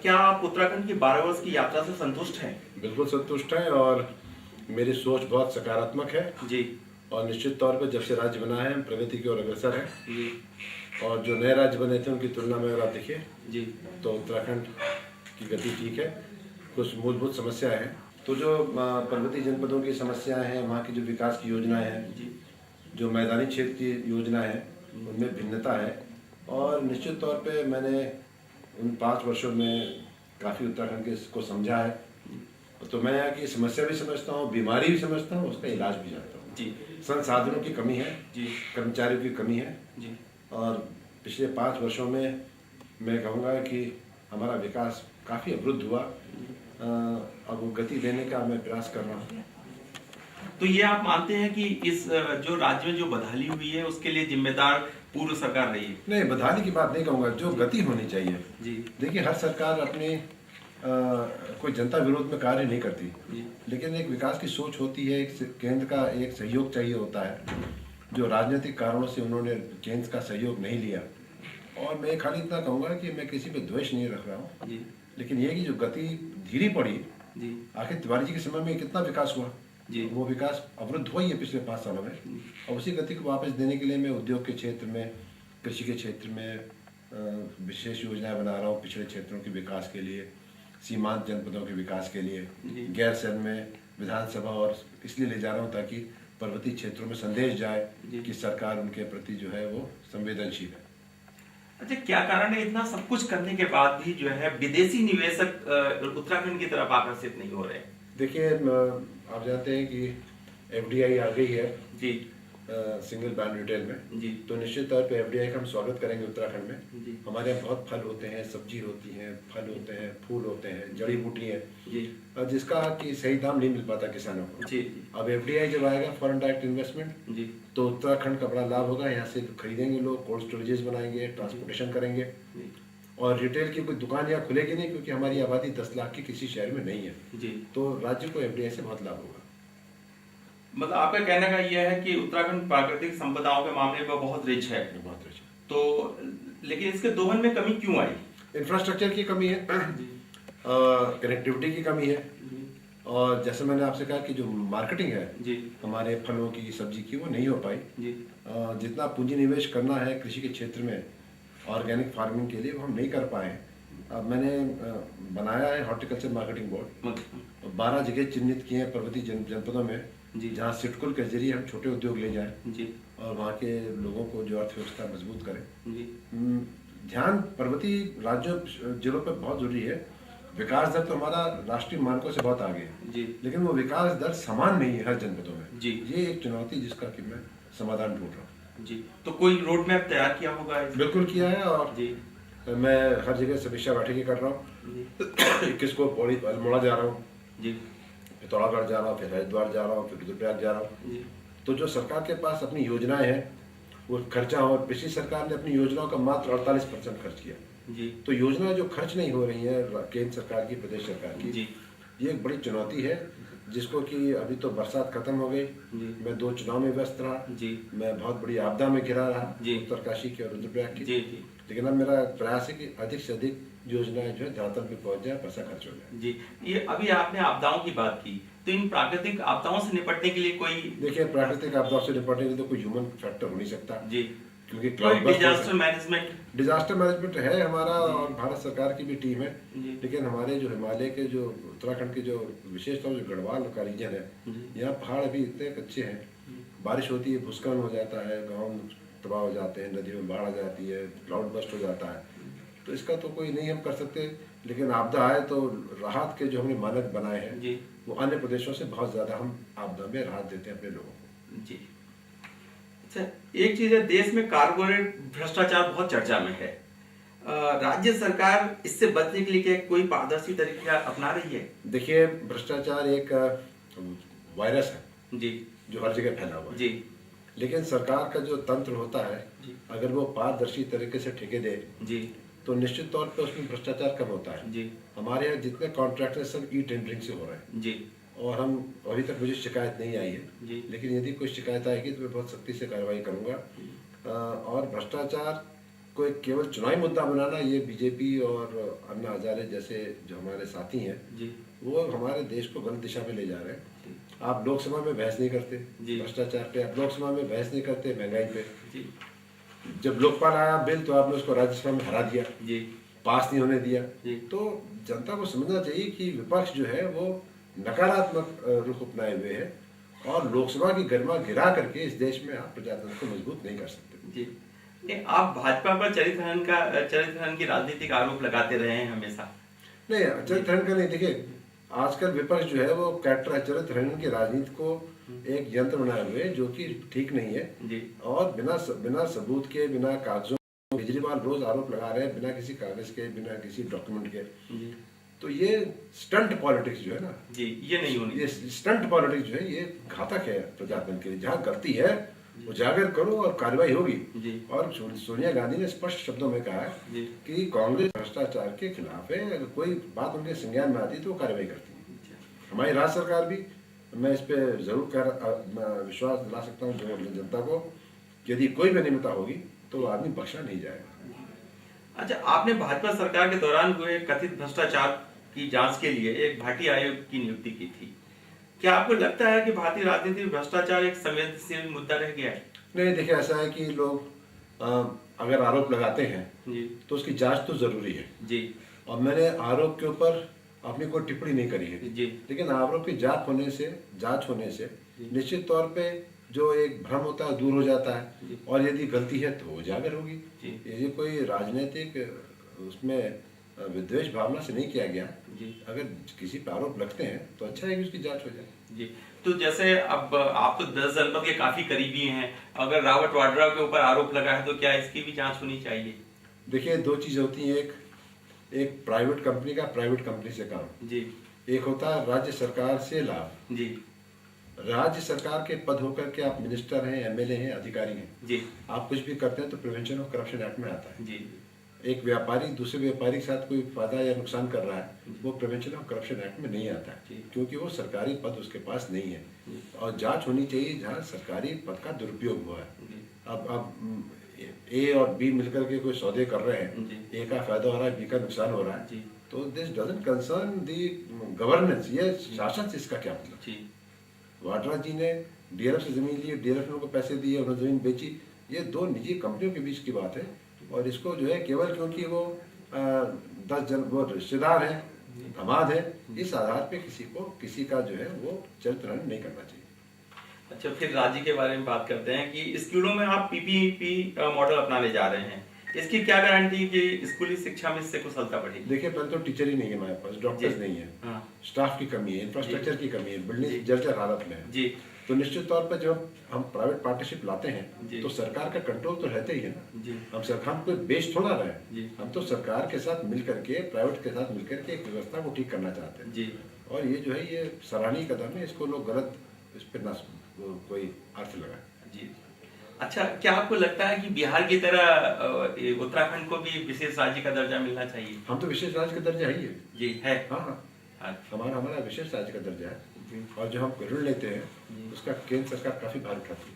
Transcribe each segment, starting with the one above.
क्या आप उत्तराखंड की 12 वर्ष की यात्रा से संतुष्ट हैं? बिल्कुल संतुष्ट हैं और मेरी सोच बहुत सकारात्मक है। जी। और निश्चित तौर पर जब से राज्य बना है हम प्रगति की ओर अग्रसर हैं। जी। और जो नए राज्य बने थे उनकी तुलना में अगर आप देखिए जी। तो उत्तराखंड की गति ठीक है। कुछ मूलभूत समस्याएं हैं, तो जो पर्वतीय जनपदों की समस्याएं हैं, वहाँ की जो विकास की योजनाएं हैं, जी। जो मैदानी क्षेत्र की योजना है, उनमें भिन्नता है। और निश्चित तौर पे मैंने उन 5 वर्षों में काफ़ी उत्तराखंड के को समझा है। तो मैं यहाँ की समस्या भी समझता हूँ, बीमारी भी समझता हूँ, उसका इलाज भी जानता हूँ। जी। संसाधनों की कमी है, जी। कर्मचारियों की कमी है। जी। और पिछले 5 वर्षों में मैं कहूँगा कि हमारा विकास काफ़ी अवरुद्ध हुआ। अब वो गति देने का मैं प्रयास कर रहा हूँ। तो ये आप मानते हैं कि इस जो राज्य में जो बदहाली हुई है उसके लिए जिम्मेदार पूर्व सरकार रही है? नहीं, बदहाली की बात नहीं कहूँगा, जो गति होनी चाहिए। जी। देखिए, हर सरकार अपनी कोई जनता विरोध में कार्य नहीं करती, लेकिन एक विकास की सोच होती है, एक केंद्र का एक सहयोग चाहिए होता है। जो राजनीतिक कारणों से उन्होंने केंद्र का सहयोग नहीं लिया। और मैं खाली इतना कहूँगा कि मैं किसी पे द्वेष नहीं रख रहा हूँ, लेकिन ये कि जो गति धीरे पड़ी, आखिर तिवारी जी के समय में कितना विकास हुआ, वो विकास अवरुद्ध हुआ ही है पिछले 5 सालों में। और उसी गति को वापस देने के लिए मैं उद्योग के क्षेत्र में, कृषि के क्षेत्र में विशेष योजनाएं बना रहा हूँ, पिछड़े क्षेत्रों के विकास के लिए, सीमांत जनपदों के विकास के लिए, गैरसैंण में विधानसभा और इसलिए ले जा रहा हूँ ताकि पर्वतीय क्षेत्रों में संदेश जाए कि सरकार उनके प्रति जो है वो संवेदनशील है। अच्छा, क्या कारण है इतना सब कुछ करने के बाद भी जो है विदेशी निवेशक उत्तराखंड की तरफ आकर्षित नहीं हो रहे? देखिए, आप जानते हैं कि एफडीआई आ गई है जी। सिंगल बैन रिटेल में। जी। तो निश्चित तौर पे एफडीआई का हम स्वागत करेंगे उत्तराखंड में। जी। हमारे यहाँ बहुत फल होते हैं, सब्जी होती है, फल होते हैं, फूल होते हैं, जड़ी बूटी है, जिसका कि सही दाम नहीं मिल पाता किसानों को। जी। अब एफडीआई जब आएगा, फॉरेन डायरेक्ट इन्वेस्टमेंट, जी, तो उत्तराखंड का बड़ा लाभ होगा। यहाँ से खरीदेंगे लोग, कोल्ड स्टोरेजेस बनाएंगे, ट्रांसपोर्टेशन करेंगे। और रिटेल की कोई दुकान यहाँ खुलेगी नहीं, क्योंकि हमारी आबादी 10 लाख की किसी शहर में नहीं है। जी। तो राज्य को एफडीआई से बहुत लाभ होगा। मतलब आपका कहने का यह है कि उत्तराखंड प्राकृतिक संपदाओं के मामले में बहुत रिच है। बहुत रिच है। तो लेकिन इसके दोहन में कमी क्यों आई? इंफ्रास्ट्रक्चर की कमी है, कनेक्टिविटी की कमी है, और जैसे मैंने आपसे कहा कि जो मार्केटिंग है जी, हमारे फलों की, सब्जी की, वो नहीं हो पाई। जी, जितना पूंजी निवेश करना है कृषि के क्षेत्र में ऑर्गेनिक फार्मिंग के लिए, वो हम नहीं कर पाए। अब मैंने बनाया है हॉर्टिकल्चर मार्केटिंग बोर्ड, 12 जगह चिन्हित किए हैं पर्वतीय जनपदों में, जहाँ सिडकुल के जरिए हम छोटे उद्योग ले जाएं और वहाँ के लोगों को जो अर्थव्यवस्था मजबूत करें। ध्यान पर्वतीय राज्यों जिलों पर बहुत जरूरी है। विकास दर तो हमारा राष्ट्रीय मानकों से बहुत आगे है, लेकिन वो विकास दर समान नहीं है हर जनपदों में। ये एक चुनौती जिसका कि मैं समाधान ढूंढ रहा हूँ। जी। तो कोई रोड मैप तैयार किया होगा? बिल्कुल किया है, और मैं हर जगह समीक्षा बैठकें कर रहा हूँ। 21 को अल्मोड़ा जा रहा हूँ, पिथौरागढ़ जा रहा हूँ, फिर हरिद्वार जा रहा हूँ, फिर रुद्रप्रयाग जा रहा हूँ। तो जो सरकार के पास अपनी योजनाएं हैं वो खर्चा, और पिछली सरकार ने अपनी योजनाओं का मात्र 48% खर्च किया। तो योजनाएं जो खर्च नहीं हो रही हैं केंद्र सरकार की, प्रदेश सरकार की, ये एक बड़ी चुनौती है, जिसको कि अभी तो बरसात खत्म हो गई, मैं 2 चुनाव में व्यस्त रहा, मैं बहुत बड़ी आपदा में घिरा रहा, उत्तरकाशी की और रुद्रप्रयाग की। लेकिन अब मेरा प्रयास है कि अधिक से अधिक योजनाएं जो है धरातल पे पहुंच जाए, पैसा खर्च हो जाए। जी। ये अभी आपने आपदाओं की बात की, तो इन प्राकृतिक आपदाओं से निपटने के लिए कोई, देखिए, प्राकृतिक आपदाओं से निपटने के लिए तो कोई ह्यूमन फैक्टर हो नहीं सकता, क्योंकि डिजास्टर मैनेजमेंट है हमारा, और भारत सरकार की भी टीम है। लेकिन हमारे जो हिमालय के, जो उत्तराखंड के जो विशेष तौर जो गढ़वाल का रीजन है, यहाँ पहाड़ अभी इतने कच्चे हैं, बारिश होती है भूस्खलन हो जाता है, गाँव तबाह हो जाते हैं, नदियों में बाढ़ आ जाती है, क्लाउड बस्ट हो जाता है। तो इसका तो कोई नहीं हम कर सकते, लेकिन आपदा आए तो राहत के जो हमने मानक बनाए हैं वो अन्य प्रदेशों से बहुत ज्यादा हम आपदा में राहत देते हैं अपने लोगों को। जी। अच्छा, एक चीज है, देश में कारपोरेट भ्रष्टाचार बहुत चर्चा में है। राज्य सरकार इससे बचने के लिए क्या कोई पारदर्शी तरीका अपना रही है? देखिए, भ्रष्टाचार एक वायरस है जी, जो हर जगह फैला हुआ है। जी। लेकिन सरकार का जो तंत्र होता है, अगर वो पारदर्शी तरीके से ठेके दे तो निश्चित तौर पे उसमें भ्रष्टाचार कम होता है। हमारे यहाँ जितने कॉन्ट्रैक्ट हैं सब ई टेंडरिंग से हो रहे हैं, और हम अभी तक मुझे शिकायत नहीं आई है, लेकिन यदि कोई शिकायत आएगी तो मैं बहुत सख्ती से कार्रवाई करूंगा। और भ्रष्टाचार कोई केवल चुनावी मुद्दा बनाना, ये बीजेपी और अन्ना हजारे जैसे जो हमारे साथी हैं जी वो हमारे देश को गलत दिशा में ले जा रहे हैं। आप लोकसभा में बहस नहीं करते जी। भ्रष्टाचार पे, आप लोकसभा में बहस नहीं करते महंगाई पे। जी जब लोकपाल आया बिल तो आपने उसको राज्यसभा में हरा दिया, जी पास नहीं होने दिया। जी। तो जनता को समझना चाहिए कि विपक्ष जो है वो नकारात्मक रुख अपनाए हुए है और लोकसभा की गरिमा गिरा करके इस देश में आप प्रजातंत्र को मजबूत नहीं कर सकते। जी। नहीं, आप भाजपा पर चरित्रहनन की राजनीतिक आरोप लगाते रहे हैं हमेशा। नहीं, चरित्र हनन का नहीं। देखिए आजकल विपक्ष जो है वो कैरेक्टर चरित्र हनन की राजनीति को एक यंत्र बनाए हुए है जो कि ठीक नहीं है। जी और बिना सबूत के, बिना कागजों, केजरीवाल रोज आरोप लगा रहे हैं बिना किसी कागज के, बिना किसी डॉक्यूमेंट के। जी तो ये स्टंट पॉलिटिक्स जो है ना, जी, ये नहीं होनी। ये स्टंट पॉलिटिक्स जो है ये घातक है प्रजातंत्र के लिए। जहाँ गलती है उजागर करो और कार्रवाई होगी। जी और सोनिया गांधी ने स्पष्ट शब्दों में कहा है जी कि कांग्रेस भ्रष्टाचार के खिलाफ है, अगर कोई बात उनके संज्ञान में आती है तो वो कार्रवाई करती है। हमारी राज्य सरकार भी, मैं इस पे जरूर विश्वास दिला सकता हूँ जनता को कि यदि कोई भी अनियमितता होगी तो आदमी बख्शा नहीं जाएगा। अच्छा, आपने भाजपा सरकार के दौरान हुए कथित भ्रष्टाचार की जांच के लिए एक भाटी आयोग की नियुक्ति की थी। क्या आपको लगता है कि भारतीय राजनीति में भ्रष्टाचार एक संवेदनशील मुद्दा रह गया है? नहीं, देखिए ऐसा है कि लोग अगर आरोप लगाते हैं जी तो उसकी जांच तो जरूरी है। जी और मैंने आरोप के ऊपर अपनी कोई टिप्पणी नहीं करी है। जी लेकिन आरोप की जांच होने से निश्चित तौर पे जो एक भ्रम होता है दूर हो जाता है और यदि गलती है तो उजागर होगी। ये कोई राजनीतिक उसमें विद्वेष भावना से नहीं किया गया। अगर किसी पे आरोप लगते हैं तो अच्छा है कि उसकी जांच हो जाए। जी। तो जैसे अब आप तो 10 जनपद के काफी करीबी हैं, अगर रावत वाड्रा के ऊपर आरोप लगा है तो क्या इसकी भी जांच होनी चाहिए? देखिए दो चीजें होती हैं, एक प्राइवेट कंपनी का प्राइवेट कंपनी से काम जी। एक होता है राज्य सरकार से लाभ। जी राज्य सरकार के पद होकर के आप मिनिस्टर हैं, एमएलए हैं, अधिकारी हैं, जी आप कुछ भी करते हैं तो प्रिवेंशन ऑफ करप्शन एक्ट में आता है। जी एक व्यापारी दूसरे व्यापारी के साथ कोई फायदा या नुकसान कर रहा है वो प्रिवेंशन ऑफ करप्शन एक्ट में नहीं आता है क्योंकि वो सरकारी पद उसके पास नहीं है। और जांच होनी चाहिए जहाँ सरकारी पद का दुरुपयोग हुआ है। अब ए और बी मिलकर के कोई सौदे कर रहे हैं, ए का फायदा हो रहा है, बी का नुकसान हो रहा है, तो this doesn't concern the governance. ये शासन से इसका क्या मतलब? वाड्रा जी ने डीएलएफ से जमीन ली, डीएलएफ ने उनको पैसे दिए, उन्होंने जमीन बेची। ये दो निजी कंपनियों के बीच की बात है और इसको जो है केवल क्योंकि वो 10 जन वो रिश्तेदार हैं, दामाद है, इस आधार पे किसी का जो है वो चरित्र हनन नहीं करना चाहिए। अच्छा, फिर राज्य के बारे में बात करते हैं कि स्कूलों में आप पीपीपी मॉडल अपनाने जा रहे हैं, इसकी क्या गारंटी कि स्कूली शिक्षा में इससे कुशलता बढ़ेगी? देखिए पहले तो टीचर ही नहीं है हमारे पास, डॉक्टर्स नहीं है, स्टाफ की कमी है, इंफ्रास्ट्रक्चर की कमी है, बिल्डिंग जर्जर हालत में है। जी। तो निश्चित तौर पर जब हम प्राइवेट पार्टनरशिप लाते हैं तो सरकार का कंट्रोल तो रहता ही है ना। हम सरकार कोई बेच थोड़ा रहे हैं, हम तो सरकार के साथ मिलकर के, प्राइवेट के साथ मिलकर के एक व्यवस्था को ठीक करना चाहते हैं। जी। और ये जो है ये सराहनीय कदम है, इसको लोग गलत इस पर ना कोई अर्थ लगाए। जी। अच्छा, क्या आपको लगता है कि बिहार की तरह उत्तराखंड को भी विशेष राज्य का दर्जा मिलना चाहिए? हम तो विशेष राज्य का दर्जा ही है। जी है। हाँ, हमारा विशेष राज्य का दर्जा है और जो हम ऋण लेते हैं उसका केंद्र सरकार काफी भार उठाती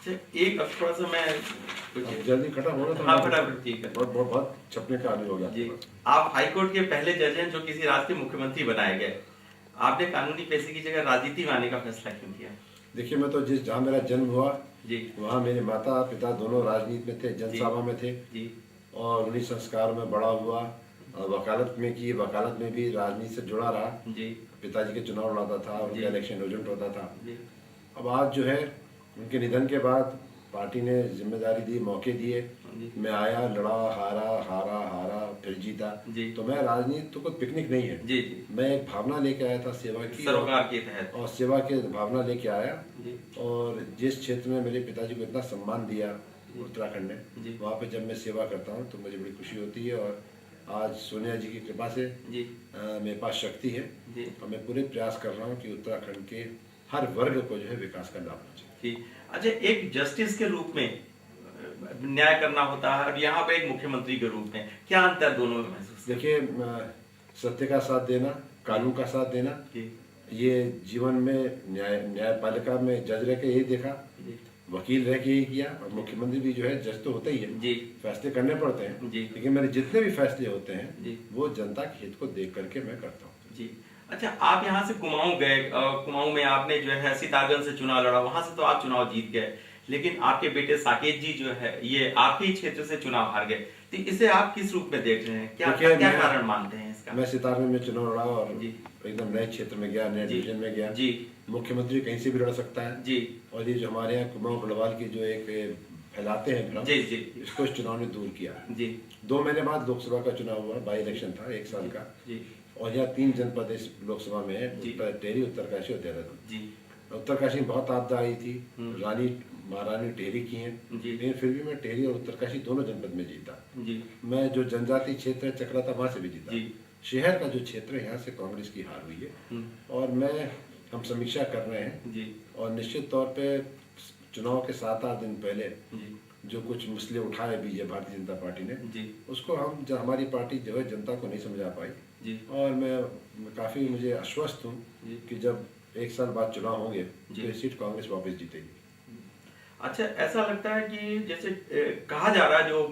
है। एक अब थोड़ा सा मैं जल्दी खत्म होना था। हाँ, फटाफट। ठीक है। बहुत छपने का आदमी हो गया। जी, आप हाईकोर्ट के पहले जज हैं जो किसी राज्य के मुख्यमंत्री बनाए गए। आपने कानूनी पेशे की जगह राजनीति में आने का फैसला क्यों किया? देखिए मैं तो जहाँ मेरा जन्म हुआ जी, वहाँ मेरे माता पिता दोनों राजनीति में थे, जनसभा में थे जी, और उन्हीं संस्कारों में बड़ा हुआ। वकालत में की, वकालत में भी राजनीति से जुड़ा रहा। जी, पिताजी के चुनाव लड़ता था, उनका इलेक्शन एजेंट होता था। जी, अब आज जो है उनके निधन के बाद पार्टी ने जिम्मेदारी दी, मौके दिए, मैं आया, लड़ा, हारा, फिर जीता। तो मैं राजनीति तो कोई पिकनिक नहीं है। जी, मैं एक भावना लेके आया था सेवा की, सरोकार के तहत, और सेवा के भावना लेके आया। और जिस क्षेत्र में मेरे पिताजी को इतना सम्मान दिया उत्तराखंड ने, वहाँ पे जब मैं सेवा करता हूँ तो मुझे बड़ी खुशी होती है। और आज सोनिया जी की कृपा से मेरे पास शक्ति है और मैं पूरे प्रयास कर रहा हूँ कि उत्तराखंड के हर वर्ग को जो है विकास का लाभ पहुंचे। अच्छा, एक जस्टिस के रूप में न्याय करना होता है और यहाँ पे एक मुख्यमंत्री के रूप में क्या अंतर दोनों में महसूस? देखिए सत्य का साथ देना, कानून का साथ देना, ये जीवन में न्यायपालिका में जज रह के यही देखा। वकील रह के ही किया, और मुख्यमंत्री भी जो है जज तो होता ही है, जी फैसले करने पड़ते हैं, जी लेकिन मेरे जितने भी फैसले होते हैं जी वो जनता के हित को देख करके मैं करता हूँ। जी। अच्छा, आप यहाँ से कुमाऊं गए, कुमाऊं में आपने जो है सितारगंज से चुनाव लड़ा, वहां से तो आप चुनाव जीत गए, लेकिन आपके बेटे साकेत जी जो है ये आपके ही क्षेत्र से चुनाव हार गए। तो इसे आप किस रूप में देख रहे हैं, क्या देखिए, क्या कारण मानते हैं इसका? मैं सितारगंज में चुनाव लड़ा और जी एकदम नए क्षेत्र में गया, नए जी डिवीजन में गया। जी मुख्यमंत्री कहीं से भी लड़ सकता है, जी और ये जो हमारे यहाँ कुमाऊं गढ़वाल की जो एक फैलाते हैं भ्रम, जी जी इसको इस चुनाव ने दूर किया। जी 2 महीने बाद लोकसभा का चुनाव हुआ, बाई इलेक्शन था 1 साल का, जी और यहाँ 3 जनपद इस लोकसभा में है, जी। टेहरी, उत्तरकाशी और देहरादून। जी उत्तरकाशी में बहुत आपदा आई थी, हम्म। रानी महारानी टेहरी की हैं, जी लेकिन फिर भी मैं टेहरी और उत्तरकाशी दोनों जनपद में जीता। जी मैं जो जनजातीय क्षेत्र है चक्राता, वहाँ से भी जीता। जी शहर का जो क्षेत्र है यहाँ से कांग्रेस की हार हुई है, और हम समीक्षा कर रहे हैं, जी और निश्चित तौर पे चुनाव के 7-8 दिन पहले जी जो कुछ मसले उठाए बीजेपी भारतीय जनता पार्टी ने, जी उसको हमारी पार्टी जो है जनता को नहीं समझा पाई, जी और मैं काफ़ी मुझे आश्वस्त हूँ जी। कि जब 1 साल बाद चुनाव होंगे जी। तो ये सीट कांग्रेस वापस जीतेगी। अच्छा, ऐसा लगता है कि जैसे कहा जा रहा है जो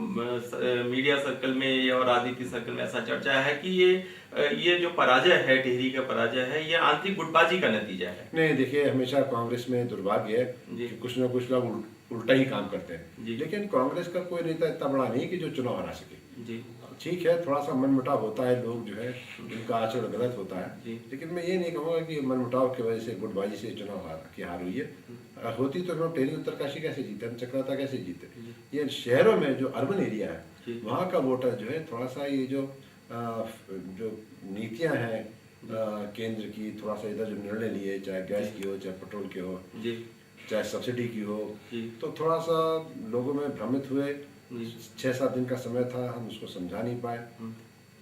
मीडिया सर्कल में और राजनीति सर्कल में ऐसा चर्चा है कि ये जो पराजय है, टिहरी का पराजय है, ये आंतरिक गुटबाजी का नतीजा है। नहीं, देखिए, हमेशा कांग्रेस में दुर्भाग्य है जी। कि कुछ ना कुछ लोग उल्टा ही काम करते हैं, जी। लेकिन कांग्रेस का कोई नेता इतना बड़ा नहीं कि जो चुनाव हरा सके। जी ठीक है, थोड़ा सा मनमुटाव होता है, लोग जो है उनका आचरण गलत होता है, जी। लेकिन मैं ये नहीं कहूँगा कि मनमुटाव की वजह से गुटबाजी से चुनाव हार हुई है। होती तो हम टेहरी उत्तरकाशी कैसे जीते, हम चक्राता कैसे जीते। ये शहरों में जो अर्बन एरिया है जी। वहाँ का वोटर जो है थोड़ा सा ये जो नीतियाँ हैं केंद्र की, थोड़ा सा इधर जो निर्णय लिए, चाहे गैस की हो, चाहे पेट्रोल के हो, जी चाहे सब्सिडी की हो, जी तो थोड़ा सा लोगों में भ्रमित हुए। जी 6-7 दिन का समय था, हम उसको समझा नहीं पाए।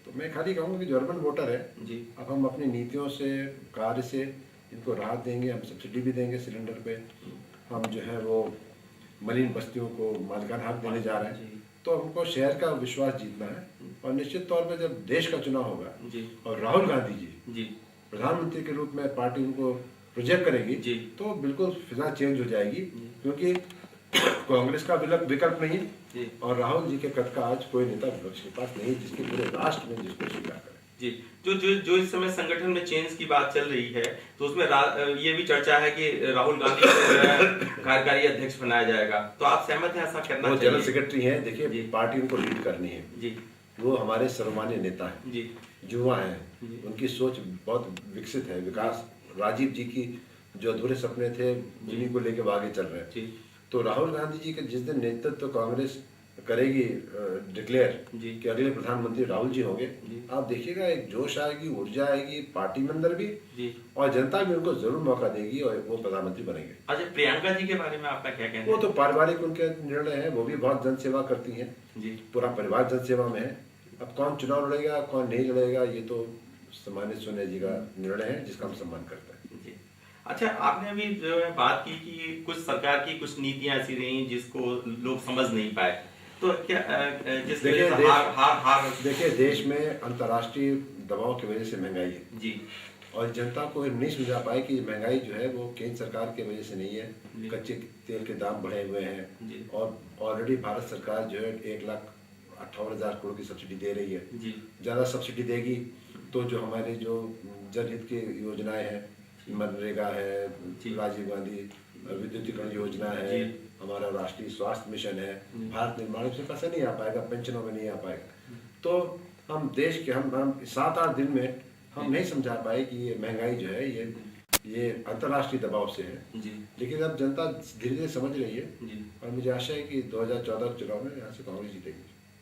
तो मैं खाली कहूँगा कि जो अर्बन वोटर है, जी अब हम अपनी नीतियों से, कार्य से इनको राहत देंगे, हम सब्सिडी भी देंगे सिलेंडर पे, हम जो है वो मलिन बस्तियों को मालिकाना हक देने जा रहे हैं। जी तो हमको शहर का विश्वास जीतना है, और निश्चित तौर पे जब देश का चुनाव होगा जी और राहुल गांधी जी जी प्रधानमंत्री के रूप में पार्टी उनको प्रोजेक्ट करेगी, जी। तो बिल्कुल फिजा चेंज हो जाएगी, क्योंकि कांग्रेस का विकल्प नहीं, जी और राहुल जी के कद का आज कोई नेता विपक्ष के पास नहीं जिसके पूरे राष्ट्र में जिसको स्वीकार करे। जी। जो इस समय संगठन में चेंज की बात चल रही है, तो उसमें ये भी चर्चा है कि राहुल गांधी को जो है कार्यकारी अध्यक्ष बनाया जाएगा, तो आप सहमत हैं ऐसा करना वो चाहिए? जनरल सेक्रेटरी हैं, जी। देखिए पार्टी उनको लीड करनी है, जी वो हमारे सर्वमान्य नेता हैं, जी युवा हैं, जी। उनकी सोच बहुत विकसित है, विकास, राजीव जी की जो अधूरे सपने थे उन्हीं को लेकर आगे चल रहे हैं। जी तो राहुल गांधी जी के जिस दिन नेतृत्व कांग्रेस करेगी डिक्लेयर जी कि अगले प्रधानमंत्री राहुल जी होंगे, जी। आप देखिएगा एक जोश आएगी, ऊर्जा आएगी पार्टी में अंदर भी, जी। और जनता भी उनको जरूर मौका देगी और वो प्रधानमंत्री बनेंगे। अच्छा, प्रियंका जी के बारे में आपका क्या कहना वो है? तो पारिवारिक उनके निर्णय है, वो भी बहुत जन सेवा करती हैं, जी पूरा परिवार जन सेवा में है। अब कौन चुनाव लड़ेगा कौन नहीं लड़ेगा ये तो सामान्य सोनिया जी का निर्णय है, जिसका हम सम्मान करते हैं। जी। अच्छा, आपने अभी जो है बात की कि कुछ सरकार की कुछ नीतियां ऐसी रही जिसको लोग समझ नहीं पाए, तो क्या जिस देखिए, वजह से हार देखिए, देश में अंतर्राष्ट्रीय दबाव की वजह से महंगाई है, जी और जनता को नहीं समझा पाए कि महंगाई जो है वो केंद्र सरकार की वजह से नहीं जी। है। कच्चे तेल के दाम बढ़े हुए हैं, जी और ऑलरेडी भारत सरकार जो है 1,58,000 करोड़ की सब्सिडी दे रही है। जी ज़्यादा सब्सिडी देगी तो जो हमारे जो जनहित की योजनाएं हैं, मनरेगा है, जी। राजीव गांधी विद्युतीकरण योजना है, जी। हमारा राष्ट्रीय स्वास्थ्य मिशन है, भारत निर्माण में पैसा नहीं आ पाएगा, पेंशनों में नहीं आ पाएगा। तो हम देश के हम 7-8 दिन में हम नहीं समझा पाए कि ये महंगाई जो है ये अंतर्राष्ट्रीय दबाव से है, जी लेकिन अब जनता धीरे धीरे समझ रही है, जी। और मुझे आशा है कि 2014 के चुनाव में यहाँ से कांग्रेस जीतेगी।